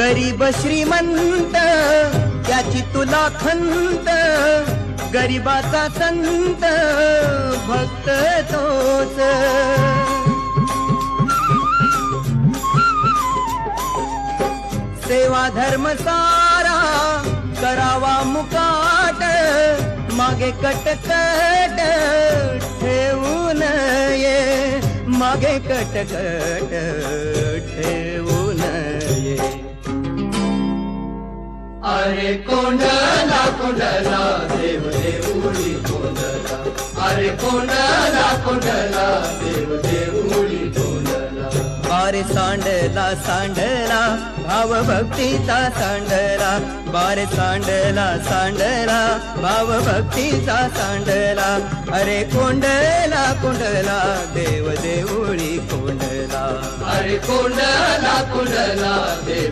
गरीब श्रीमंत त्याची तुला खंत, गरीबाचा संत भक्त तोच. सेवा धर्म सारा करावा मुकाट, मागे कटकट ठेवू नये, मागे कटकट ठेवू नये. अरे कोंडला कोंडला देव देऊळी कोंडला, अरे कोंडला कोंडला देव देऊळी कोंडला. बारे सांडला सांडला भाव भक्तीचा सांडला, बारे सांडला सांडला भाव भक्तीचा सांडला. अरे कोंडला कोंडला देव देऊळी कोंडला, अरे कोंडला कोंडला देव